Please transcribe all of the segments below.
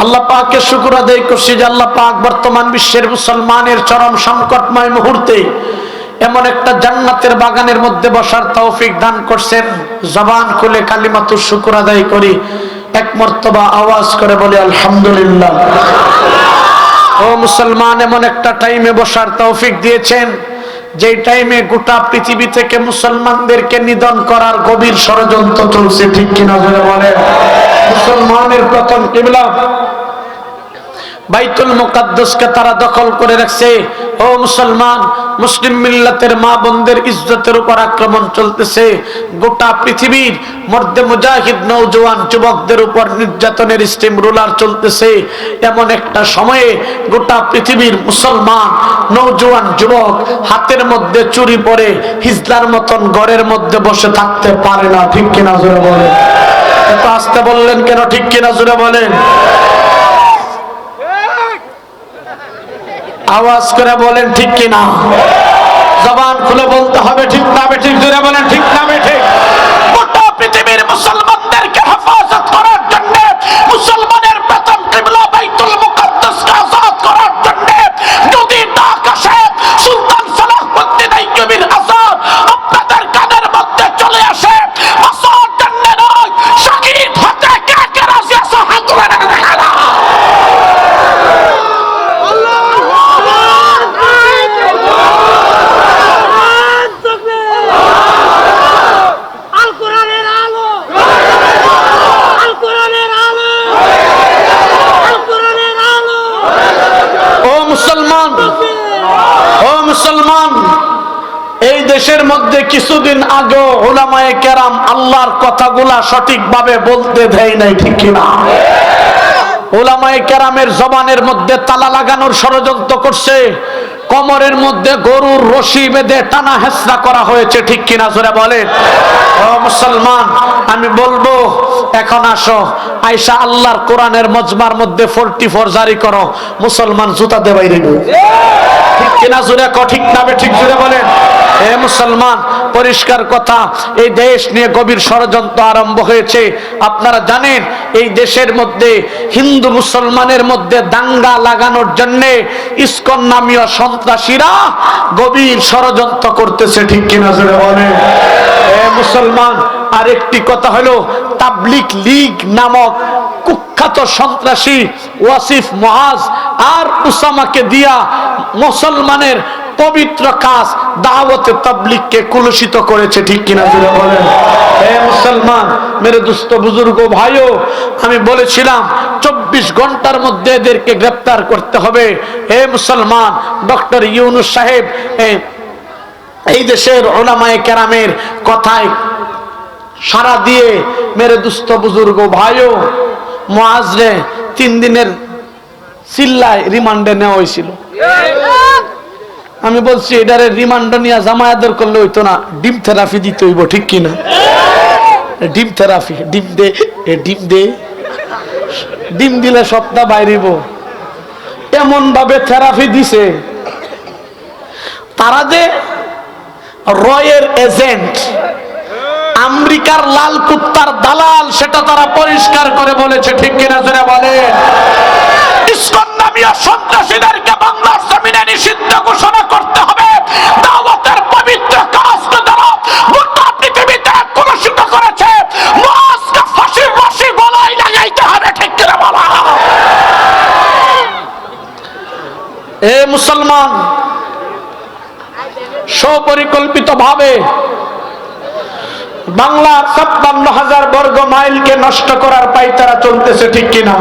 আল্লাহ পাকের শুকর আদায় করছি যে আল্লাহ পাক বর্তমান বিশ্বের মুসলমানের চরম সংকটময় মুহূর্তে এমন একটা জান্নাতের বাগানের মধ্যে বসার তৌফিক দান করছেন। জবান খুলে কালিমাতুর শুকর আদায় করি, এক মর্তবা আওয়াজ করে বলি আলহামদুলিল্লাহ। ও মুসলমান, এমন একটা টাইমে বসার তৌফিক দিয়েছেন যেই টাইমে গোটা পৃথিবী থেকে মুসলমানদেরকে নিধন করার গভীর ষড়যন্ত্র চলছে, ঠিক কিনা বলে বলেন? মুসলমানের প্রথম কিবলা বাইতুল মুকাদ্দাসকে তারা দখল করে রাখছে। ও মুসলমান, মুসলিম মিল্লাতের মা বোনদের ইজ্জতের উপর আক্রমণ চলতেছে। গোটা পৃথিবীর মধ্যে মুজাহিদ নওজোয়ান যুবকদের উপর নির্যাতনের স্টিম রুলার চলতেছে। এমন একটা সময়ে গোটা পৃথিবীর মুসলমান নওজোয়ান যুবক হাতের মধ্যে চুরি পরে হিজলার মতন ঘরের মধ্যে বসে থাকতে পারে না, ঠিক কিনা জোরে বলেন? এত আসতে বললেন কেন, ঠিক কিনা জোরে বলেন? আওয়াজ করে বলেন ঠিক কিনা? জবান খুলে বলতে হবে ঠিক না বেঠিক, জোরে বলেন ঠিক না বেঠিক? গোটা পৃথিবীর মুসলমানদেরকে হেফাজত করার জন্য, মুসলমানের প্রথম কিবলা বাইতুল মুকাদ্দাসকে আযাদ করার জন্য যদি ডাক আসে সুলতান সালাহুদ্দিন আইয়ুবীর আযাদ আপনাদের কানের মধ্যে চলে আসে, আসার জন্য নয়, শহীদ হতে কে কে রাজি আছে হাত তুলে দেখা না। মুসলমান, এই দেশের মধ্যে কিছুদিন আগে উলামায়ে কেরাম আল্লাহর কথাগুলা সঠিকভাবে বলতে দেয় নাই, ঠিক কিনা? উলামায়ে কেরামের জবানের মধ্যে তালা লাগানোর ষড়যন্ত্র করছে, কোমরের মধ্যে গরুর রশি বেঁধে টানা হেঁচড়া করা হয়েছে, ঠিক কিনা জোরে বলেন? ও মুসলমান, আমি বলবো এখন আসো আয়েশা আল্লাহর কোরআনের মজমার মধ্যে 44 জারি করো, মুসলমান জুতা দে বাইরে, ঠিক কিনা জোরে ক, ঠিক না ঠিক জোরে বলেন? হে মুসলমান, পরিষ্কার কথা, এই দেশ নিয়ে গভীর ষড়যন্ত্র আরম্ভ হয়েছে। আপনারা জানেন এই দেশের মধ্যে হিন্দু মুসলমানের মধ্যে দাঙ্গা লাগানোর জন্য ইসকন নামীয় সন্ত্রাসীরা গভীর ষড়যন্ত্র করতেছে, ঠিক কিনা জোরে বলেন? হে মুসলমান, আরেকটি কথা হলো তাবলিগ লীগ নামক কুখ্যাত সন্ত্রাসী ওয়াসিফ মুআজ আর উসামাকে দিয়া মুসলমানের পবিত্র কাজ দাওয়াতে তাবলিগকে কলুষিত করেছে, ঠিক কিনা জোরে বলেন? হে মুসলমান, মেরে দোস্ত বুজুর্গ ভাইও, আমি বলেছিলাম 24 ঘন্টার মধ্যে এদেরকে গ্রেফতার করতে হবে। হে মুসলমান, ডক্টর ইউনূস সাহেব এই দেশের উলামায়ে কেরামের কথায় সারা দিয়ে মেরে দোস্ত বুজুর্গ ভাইও মুআজরে 3 দিনের সিল্লায় রিমান্ডে নেওয়া হয়েছিল। আমি বলছি এটারে রিমান্ড নিয়ে জামায়াতের করলে হইতো না, ডিম থেরাপি দিতে হইব, ঠিক কিনা? ডিম থেরাপি, ডিম দে, ডিম দে, ডিম দিলে সপ্তাহ বাইরিব, এমন ভাবে থেরাপি দিছে তারা যে রয়ের এজেন্ট, আমেরিকার লাল কুত্তার দালাল, সেটা তারা পরিষ্কার করে বলেছে, ঠিক কিনা জোরে বলেন? ইসকন নামীয় সন্ত্রাসীদেরকে বাংলার জমিনে নিষিদ্ধ ঘোষণা করতে হবে। দাওয়াতের পবিত্র কাজকে যারা গোটা পৃথিবীতে কলুষিত করেছে, মুআজকে ফাঁসির রশি গলায় লাগাইতে হবে, ঠিক কিনা বলা? এ মুসলমান, সুপরিকল্পিতভাবে বাংলার ৫৬,০০০ বর্গ মাইলকে নষ্ট করার পায়তারা চলতেছে, ঠিক কিনা?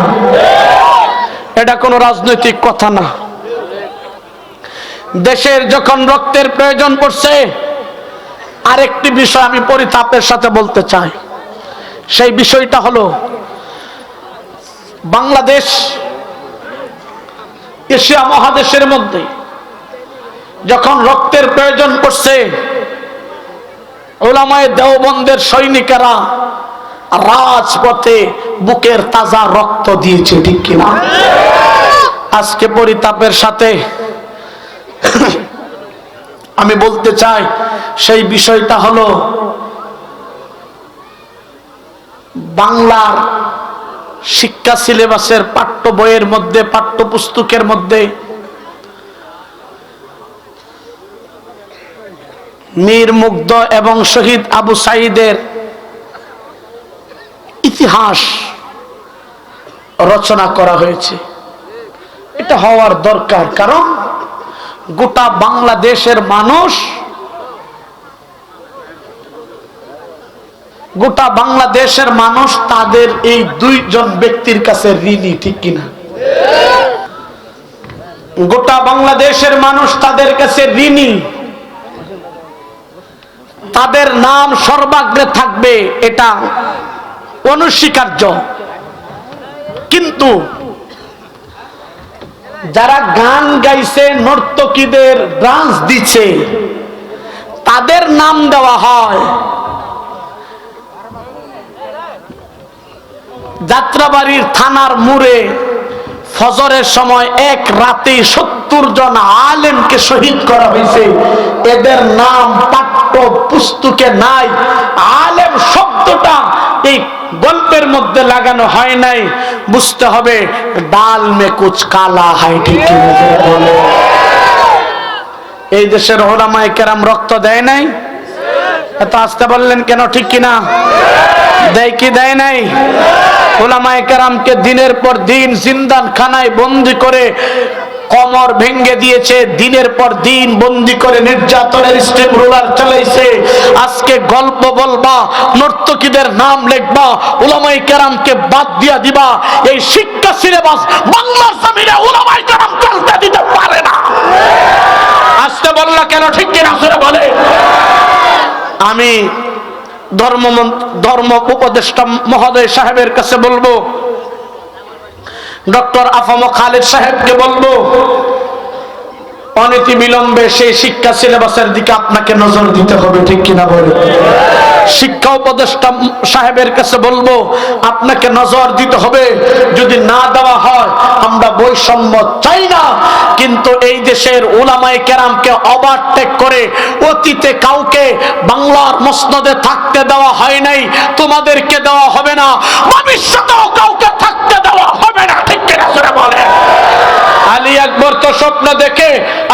এটা কোনো রাজনৈতিক কথা না। দেশের যখন রক্তের প্রয়োজন পড়ছে, আরেকটি বিষয় আমি পরিতাপের সাথে বলতে চাই। সেই বিষয়টা হলো বাংলাদেশ এশিয়া মহাদেশের মধ্যে যখন রক্তের প্রয়োজন পড়ছে, উলামায়ে দেওবন্দের সৈনিকেরা রাজপথে বুকের তাজা রক্ত দিয়েছে, ঠিক কিনা? আজকে পরিতাপের সাথে আমি বলতে চাই সেই বিষয়টা হলো বাংলার শিক্ষা সিলেবাসের পাঠ্য বইয়ের মধ্যে, পাঠ্যপুস্তকের মধ্যে মীর মুগ্ধ এবং শহীদ আবু সাঈদের ইতিহাস রচনা করা হয়েছে। এটা হওয়ার দরকার, কারণ গোটা বাংলাদেশের মানুষ, গোটা বাংলাদেশের মানুষ তাদের এই দুইজন ব্যক্তির কাছে ঋণী, ঠিক কিনা? গোটা বাংলাদেশের মানুষ তাদের কাছে ঋণী, তাদের নাম সর্বাগ্রে থাকবে, এটা অনস্বীকার্য। কিন্তু যারা গান গাইছে, নর্তকীদের ডান্স দিচ্ছে, তাদের নাম দেওয়া হয়। যাত্রাবাড়ির থানার মোড়ে ফজরের সময় এক রাতে 70 জন আলেমকে শহীদ করা হয়েছে। এদের নাম পাঠ্য পুস্তকে নাই। আলেম শব্দটা এই গল্পের মধ্যে লাগানো হয় নাই। বুঝতে হবে ডাল মে কুছ কালা হয়, ঠিক কিনা? এই দেশের উলামায়ে কেরাম রক্ত দেয় নাই? এত আস্তে বললেন কেন, ঠিক কিনা? দেয় কি দেয় নাই? উলামায়ে কেরামকে দিনের পর দিন জিন্দাখানায় বন্দী করে কমর ভেঙে দিয়েছে, দিনের পর দিন বন্দী করে নির্যাতনের স্টিম রোলার চালাইছে। আজকে গল্প বলবা, নর্তকীদের নাম লিখবা, উলামায়ে কেরামকে বাদ দিয়া দিবা, এই শিক্ষা সিলেবাস বাংলার জমিনে উলামায়ে কেরাম চলতে দিতে পারে না। আস্তে বললা কেন, ঠিক কিনা আসলে বলে? আমি ধর্ম উপদেষ্টা মহোদয় সাহেবের কাছে বলবো, ডক্টর আফম খালিদ সাহেবকে বলবো, অনতি বিলম্বে সেই শিক্ষা সিলেবাসের দিকে আপনাকে নজর দিতে হবে, ঠিক কিনা বলে? শিক্ষা উপদেষ্টা সাহেবের কাছে বলবো, আপনাকে নজর দিতে হবে। যদি না দেওয়া হয়, আমরা বৈষম্য চাই না, কিন্তু এই দেশের উলামায়ে কেরামকে ওভারটেক করে অতীতে কাউকে বাংলার মসনদে থাকতে দেওয়া হয় নাই, তোমাদেরকে দেওয়া হবে না, ভবিষ্যতেও কাউকে থাকতে দেওয়া হবে না, ঠিক কিনা সেটা বলে? আলী আকবর তো স্বপ্ন দেখে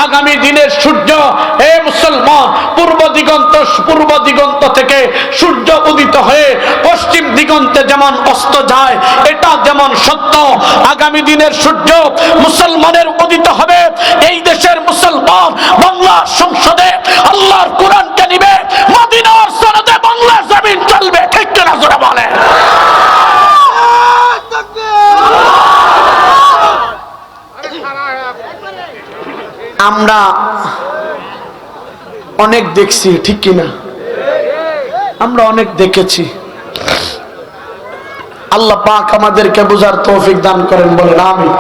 আগামী দিনের সূর্য, হে মুসলমান, পূর্ব দিগন্ত থেকে সূর্য উদিত হয়ে পশ্চিম দিগন্তে যেমন অস্ত যায়, এটা যেমন সত্য। আগামী দিনের সূর্য মুসলমানের উদিত হবে। এই দেশের মুসলমান বাংলার সংসদে আল্লাহর কোরআনকে নিবে, মদিনার সনদে বাংলার জমিন চলবে, ঠিক কিনা জোরে বলে? আমরা অনেক দেখছি, ঠিক কিনা? আমরা অনেক দেখেছি। আল্লাহ পাক আমাদেরকে বুঝার তৌফিক দান করেন, বলেন আমিন।